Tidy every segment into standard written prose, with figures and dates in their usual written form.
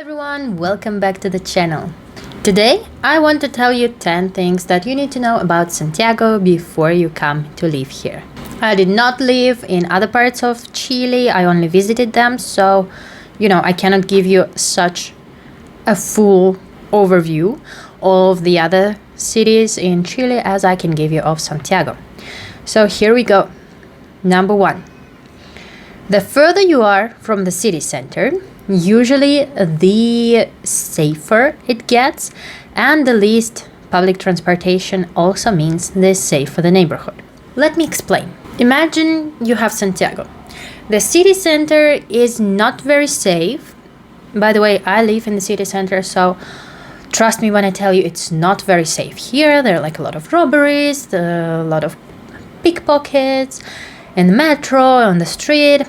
everyone, welcome back to the channel. Today I want to tell you 10 things that you need to know about Santiago before you come to live here. I did not live in other parts of Chile, I only visited them, so I cannot give you such a full overview of the other cities in Chile as I can give you of Santiago. So here we go. Number 1. The further you are from the city center, usually the safer it gets, and the least public transportation also means the safer the neighborhood. Let me explain. Imagine you have Santiago. The city center is not very safe. By the way, I live in the city center, so trust me when I tell you it's not very safe here. There are a lot of robberies, a lot of pickpockets in the metro, on the street.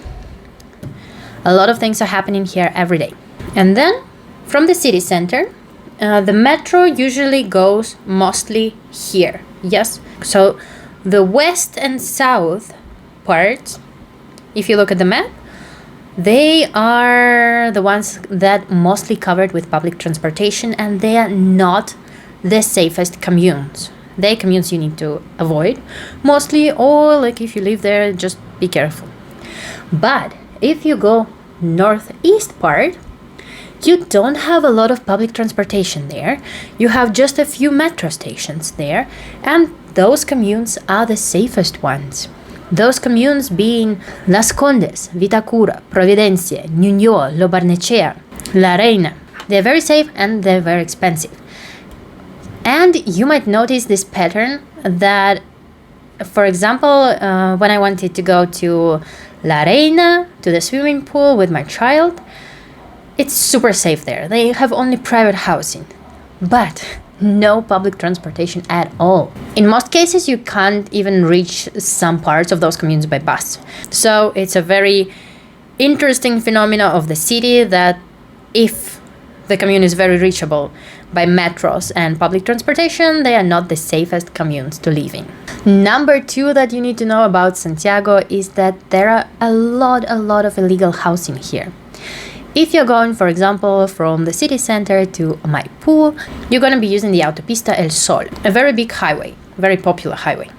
A lot of things are happening here every day. And then from the city center, the metro usually goes mostly here. Yes. So the west and south parts, if you look at the map, they are the ones that mostly covered with public transportation, and they are not the safest communes. They communes you need to avoid mostly, or if you live there, just be careful. But if you go northeast part, you don't have a lot of public transportation there. You have just a few metro stations there, and those communes are the safest ones. Those communes being Las Condes, Vitacura, Providencia, Ñuñoa, Lo Barnechea, La Reina. They're very safe and they're very expensive. And you might notice this pattern that, for example, when I wanted to go to La Reina, to the swimming pool with my child, it's super safe there. They have only private housing, but no public transportation at all. In most cases, you can't even reach some parts of those communes by bus. So it's a very interesting phenomenon of the city that if the commune is very reachable by metros and public transportation, they are not the safest communes to live in. Number 2 that you need to know about Santiago is that there are a lot of illegal housing here. If you're going, for example, from the city center to Maipú, you're going to be using the Autopista El Sol, a very big highway, very popular highway.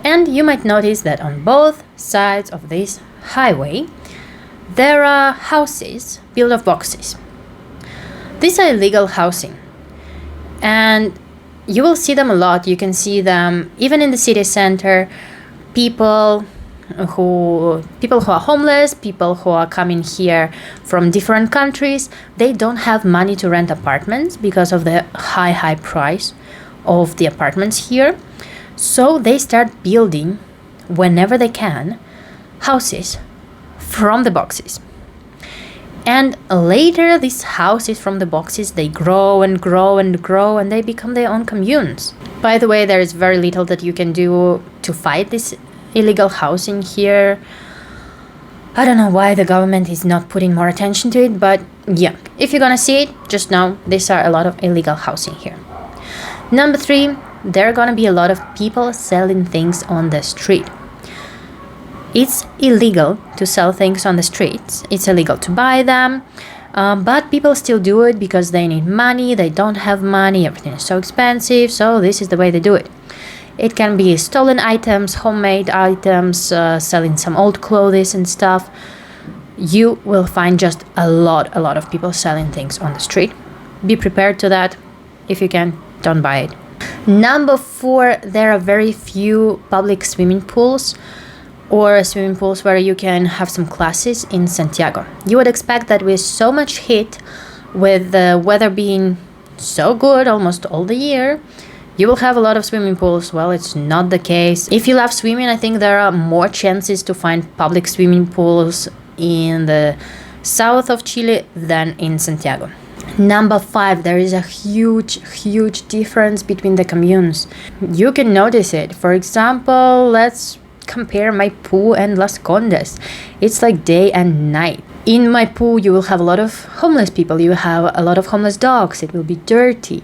And you might notice that on both sides of this highway, there are houses built of boxes. These are illegal housing, and you will see them a lot. You can see them even in the city center. People who are homeless, people who are coming here from different countries, they don't have money to rent apartments because of the high price of the apartments here. So they start building, whenever they can, houses from the boxes. And later, these houses from the boxes, they grow and grow and grow, and they become their own communes. By the way, there is very little that you can do to fight this illegal housing here. I don't know why the government is not putting more attention to it, but yeah, if you're gonna see it, just know these are a lot of illegal housing here. Number 3, there are gonna be a lot of people selling things on the street. It's illegal to sell things on the streets. It's illegal to buy them, but people still do it because they need money, they don't have money, everything is so expensive, so this is the way they do it. It can be stolen items, homemade items, selling some old clothes and stuff. You will find just a lot of people selling things on the street. Be prepared to that. If you can, don't buy it. Number 4, there are very few public swimming pools or swimming pools where you can have some classes in Santiago. You would expect that with so much heat, with the weather being so good almost all the year, you will have a lot of swimming pools. Well, it's not the case. If you love swimming, I think there are more chances to find public swimming pools in the south of Chile than in Santiago. Number 5, there is a huge difference between the communes. You can notice it. For example, let's compare Maipú and Las Condes. It's like day and night. In Maipú, you will have a lot of homeless people. You have a lot of homeless dogs. It will be dirty.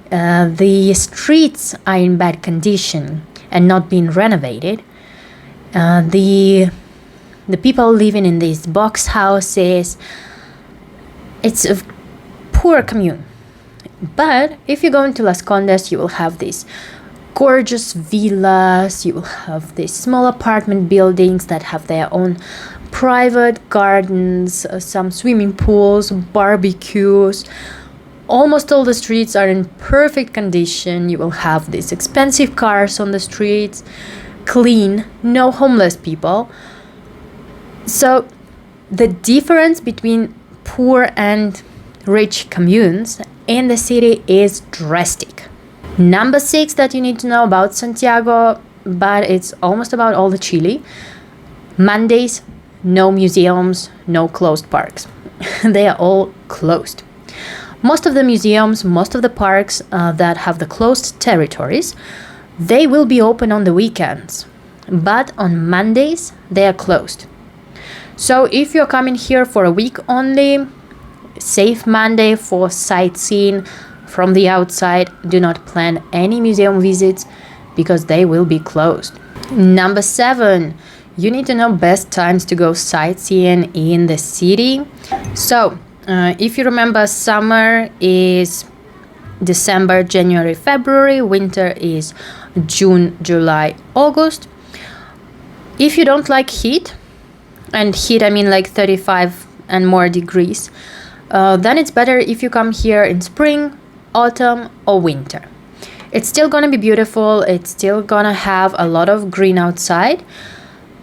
The streets are in bad condition and not being renovated. The people living in these box houses, it's poor commune. But if you go into Las Condes, you will have these gorgeous villas, you will have these small apartment buildings that have their own private gardens, some swimming pools, barbecues. Almost all the streets are in perfect condition. You will have these expensive cars on the streets, clean, no homeless people. So the difference between poor and rich communes in the city is drastic. Number 6 that you need to know about Santiago, but it's almost about all the Chile. Mondays, no museums, no closed parks. They are all closed. Most of the museums, most of the parks that have the closed territories, they will be open on the weekends. But on Mondays, they are closed. So if you're coming here for a week only, save Monday for sightseeing from the outside. Do not plan any museum visits because they will be closed. Number 7, you need to know best times to go sightseeing in the city. So if you remember, summer is December, January, February. Winter is June, July, August. If you don't like heat, and heat I mean like 35 and more degrees, then it's better if you come here in spring, autumn, or winter. It's still gonna be beautiful. It's still gonna have a lot of green outside.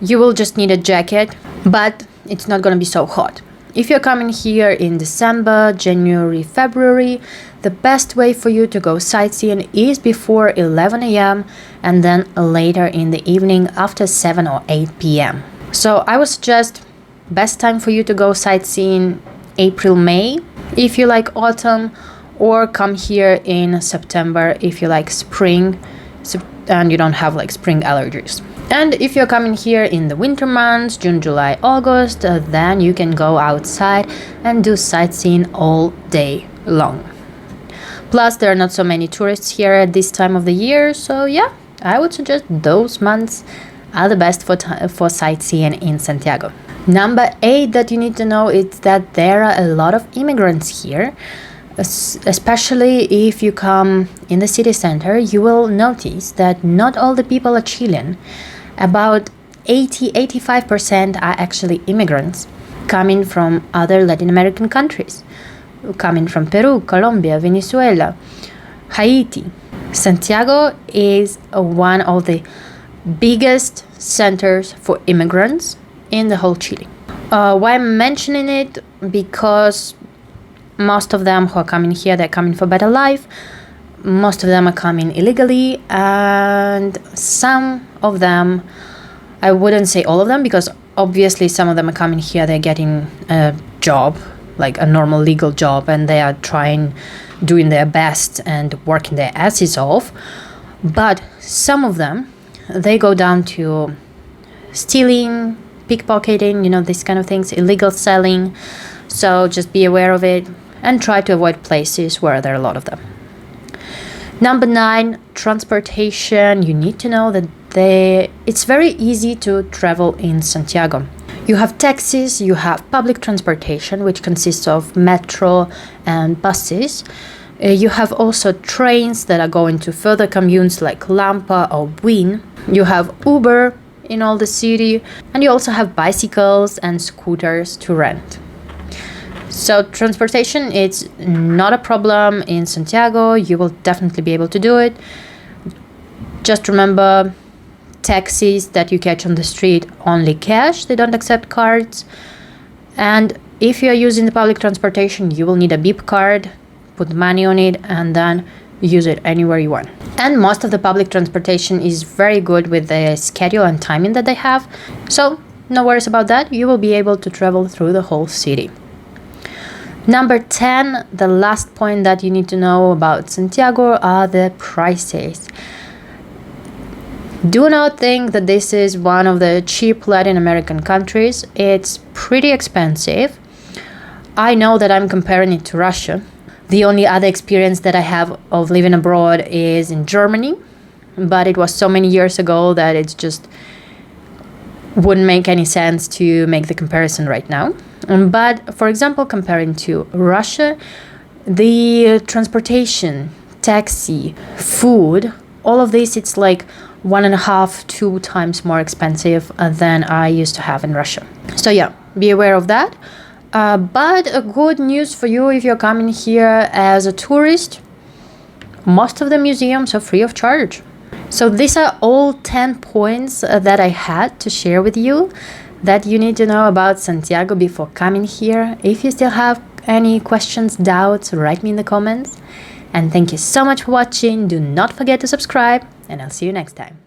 You will just need a jacket, but it's not gonna be so hot. If you're coming here in December, January, February, the best way for you to go sightseeing is before 11 a.m. and then later in the evening after 7 or 8 p.m. So I would suggest best time for you to go sightseeing April, May if you like autumn, or come here in September if you like spring and you don't have like spring allergies. And if you're coming here in the winter months, June, July, August, then you can go outside and do sightseeing all day long. Plus, there are not so many tourists here at this time of the year, so yeah, I would suggest those months are the best for sightseeing in Santiago. Number 8 that you need to know is that there are a lot of immigrants here. Especially if you come in the city center, you will notice that not all the people are Chilean. About 80-85% are actually immigrants coming from other Latin American countries, coming from Peru, Colombia, Venezuela, Haiti. Santiago is one of the biggest centers for immigrants in the whole Chile. Why I'm mentioning it? Because most of them who are coming here, they're coming for better life. Most of them are coming illegally, and some of them, I wouldn't say all of them, because obviously some of them are coming here, they're getting a job, like a normal legal job, and they are doing their best and working their asses off. But some of them, they go down to stealing, pickpocketing, these kind of things, illegal selling. So just be aware of it and try to avoid places where there are a lot of them. Number 9, transportation. You need to know that it's very easy to travel in Santiago. You have taxis, you have public transportation, which consists of metro and buses. You have also trains that are going to further communes like Lampa or Buin. You have Uber in all the city, and you also have bicycles and scooters to rent. So transportation, it's not a problem in Santiago. You will definitely be able to do it. Just remember, taxis that you catch on the street only cash. They don't accept cards. And if you are using the public transportation, you will need a beep card, put money on it, and then use it anywhere you want. And most of the public transportation is very good with the schedule and timing that they have. So no worries about that. You will be able to travel through the whole city. Number 10, the last point that you need to know about Santiago are the prices. Do not think that this is one of the cheap Latin American countries. It's pretty expensive. I know that I'm comparing it to Russia. The only other experience that I have of living abroad is in Germany, but it was so many years ago that it just wouldn't make any sense to make the comparison right now. But for example, comparing to Russia, The transportation, taxi, food, all of this, it's like 1.5, 2 times more expensive than I used to have in Russia. So yeah, be aware of that. But a good news for you if you're coming here as a tourist, most of the museums are free of charge. So these are all 10 points that I had to share with you that you need to know about Santiago before coming here. If you still have any questions, doubts, write me in the comments. And thank you so much for watching. Do not forget to subscribe, and I'll see you next time.